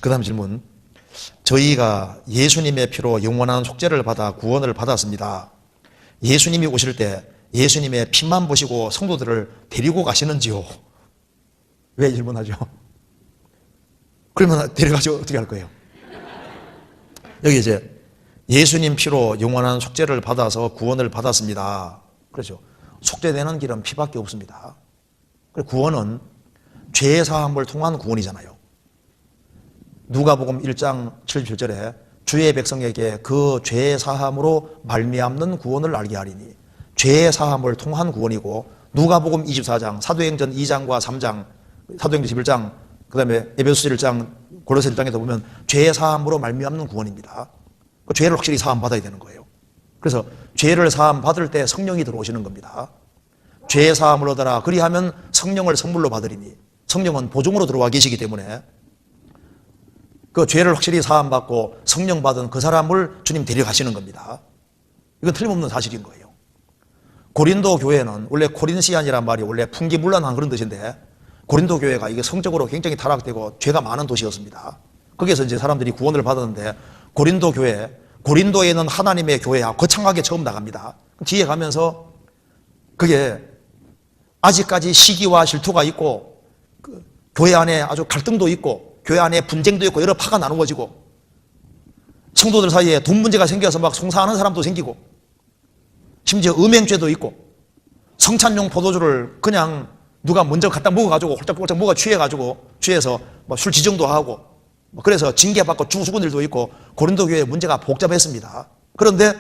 그 다음 질문. 저희가 예수님의 피로 영원한 속죄를 받아 구원을 받았습니다. 예수님이 오실 때 예수님의 피만 보시고 성도들을 데리고 가시는지요? 왜 질문하죠? 그러면 데려가죠. 어떻게 할 거예요? 여기 이제 예수님 피로 영원한 속죄를 받아서 구원을 받았습니다. 그렇죠. 속죄되는 길은 피밖에 없습니다. 구원은 죄 사함을 통한 구원이잖아요. 누가복음 1장 77절에 주의 백성에게 그 죄 사함으로 말미암는 구원을 알게 하리니, 죄 사함을 통한 구원이고, 누가복음 24장, 사도행전 2장과 3장, 사도행전 11장, 그 다음에 에베소서 1장, 고로새 1장에서 보면 죄 사함으로 말미암는 구원입니다. 그 죄를 확실히 사함 받아야 되는 거예요. 그래서 죄를 사함 받을 때 성령이 들어오시는 겁니다. 죄 사함을 얻어라 그리하면 성령을 선물로 받으리니, 성령은 보증으로 들어와 계시기 때문에 그 죄를 확실히 사함 받고 성령 받은 그 사람을 주님 데려가시는 겁니다. 이건 틀림없는 사실인 거예요. 고린도 교회는 원래 코린시안이란 말이 원래 풍기문란한 그런 뜻인데, 고린도 교회가 이게 성적으로 굉장히 타락되고 죄가 많은 도시였습니다. 거기에서 이제 사람들이 구원을 받았는데, 고린도 교회, 고린도에는 하나님의 교회야 거창하게 처음 나갑니다. 뒤에 가면서 그게 아직까지 시기와 질투가 있고, 그 교회 안에 아주 갈등도 있고, 교회 안에 분쟁도 있고, 여러 파가 나누어지고, 성도들 사이에 돈 문제가 생겨서 막 송사하는 사람도 생기고, 심지어 음행죄도 있고, 성찬용 포도주를 그냥 누가 먼저 갖다 먹어가지고 홀짝홀짝 먹어 취해서 뭐 술 지정도 하고, 그래서 징계받고 죽은 일도 있고, 고린도 교회 문제가 복잡했습니다. 그런데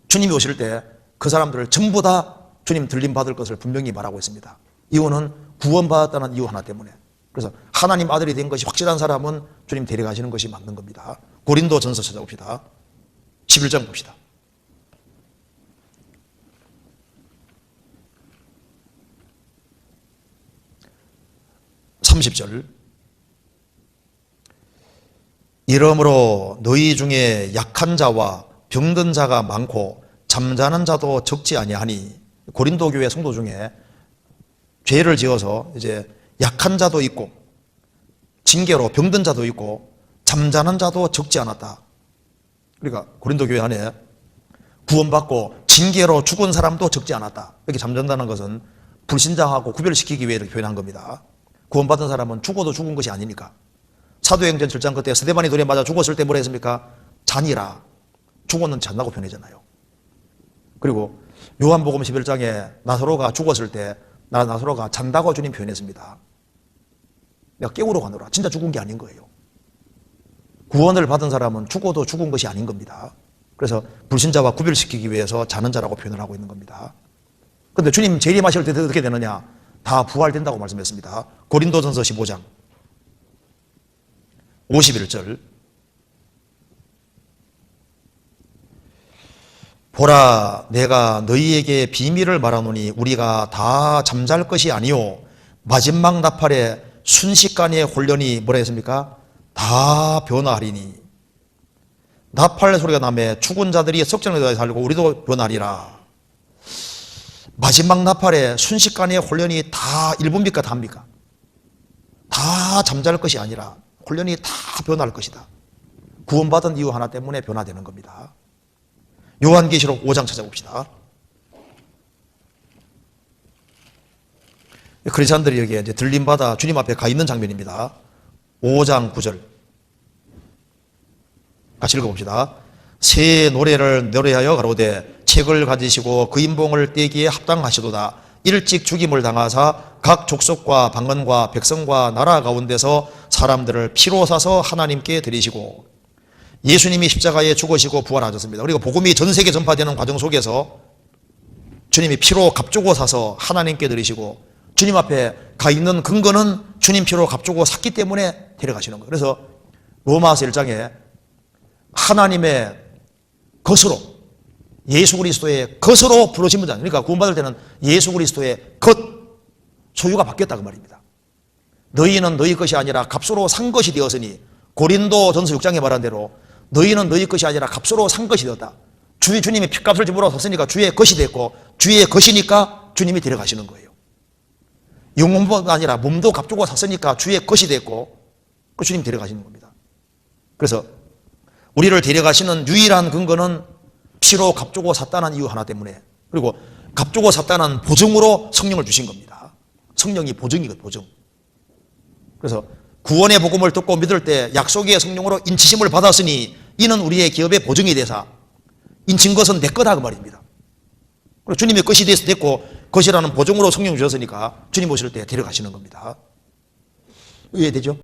주님이 오실 때 그 사람들을 전부 다 주님 들림 받을 것을 분명히 말하고 있습니다. 이유는 구원받았다는 이유 하나 때문에. 그래서 하나님 아들이 된 것이 확실한 사람은 주님 데려가시는 것이 맞는 겁니다. 고린도 전서 찾아봅시다. 11장 봅시다. (30절) 이러므로 너희 중에 약한 자와 병든 자가 많고 잠자는 자도 적지 아니하니, 고린도 교회 성도 중에 죄를 지어서 이제 약한 자도 있고 징계로 병든 자도 있고 잠자는 자도 적지 않았다. 그러니까 고린도 교회 안에 구원받고 징계로 죽은 사람도 적지 않았다. 여기 잠잔다는 것은 불신자하고 구별시키기 위해 이렇게 표현한 겁니다. 구원받은 사람은 죽어도 죽은 것이 아니니까. 사도행전 7장 그때 스데반이 돌에 맞아 죽었을 때 뭐라 했습니까? 잔이라. 죽었는 잔다고 표현했잖아요. 그리고 요한복음 11장에 나사로가 죽었을 때 나사로가 잔다고 주님 표현했습니다. 내가 깨우러 가노라. 진짜 죽은 게 아닌 거예요. 구원을 받은 사람은 죽어도 죽은 것이 아닌 겁니다. 그래서 불신자와 구별시키기 위해서 자는 자라고 표현을 하고 있는 겁니다. 그런데 주님 재림하실 때 어떻게 되느냐? 다 부활된다고 말씀했습니다. 고린도전서 15장 51절 보라, 내가 너희에게 비밀을 말하노니 우리가 다 잠잘 것이 아니요 마지막 나팔에 순식간에 홀련히 뭐라 했습니까? 다 변화하리니. 나팔 소리가 나매 죽은 자들이 석전에 살고 우리도 변하리라. 마지막 나팔에 순식간에 홀련히 다 1분입니까? 다입니까? 다 잠잘 것이 아니라 홀련히 다 변할 것이다. 구원받은 이유 하나 때문에 변화되는 겁니다. 요한계시록 5장 찾아봅시다. 그리스도인들이 여기에 이제 들림받아 주님 앞에 가 있는 장면입니다. 5장 9절 같이 읽어봅시다. 새 노래를 노래하여 가로되 책을 가지시고 그 인봉을 떼기에 합당하시도다. 일찍 죽임을 당하사 각 족속과 방언과 백성과 나라 가운데서 사람들을 피로 사서 하나님께 드리시고. 예수님이 십자가에 죽으시고 부활하셨습니다. 그리고 복음이 전 세계 전파되는 과정 속에서 주님이 피로 값주고 사서 하나님께 드리시고, 주님 앞에 가 있는 근거는 주님 피로 값주고 샀기 때문에 데려가시는 거예요. 그래서 로마서 1장에 하나님의 것으로, 예수 그리스도의 것으로 부르신 분들, 그러니까 구원받을 때는 예수 그리스도의 것, 소유가 바뀌었다 그 말입니다. 너희는 너희 것이 아니라 값으로 산 것이 되었으니, 고린도 전서 6장에 말한 대로 너희는 너희 것이 아니라 값으로 산 것이 되었다. 주님이 핏값을 지불하고 샀으니까 주의 것이 됐고, 주의 것이니까 주님이 데려가시는 거예요. 영혼뿐 아니라 몸도 값주고 샀으니까 주의 것이 됐고, 그 주님 데려가시는 겁니다. 그래서 우리를 데려가시는 유일한 근거는 피로 값주고 샀다는 이유 하나 때문에, 그리고 값주고 샀다는 보증으로 성령을 주신 겁니다. 성령이 보증이거든요, 보증. 그래서 구원의 복음을 듣고 믿을 때 약속의 성령으로 인치심을 받았으니 이는 우리의 기업의 보증이 되사 인친 것은 내 거다 그 말입니다. 그리고 주님의 것이 됐고 것이라는 보증으로 성령 주셨으니까 주님 오실 때 데려가시는 겁니다. 이해되죠?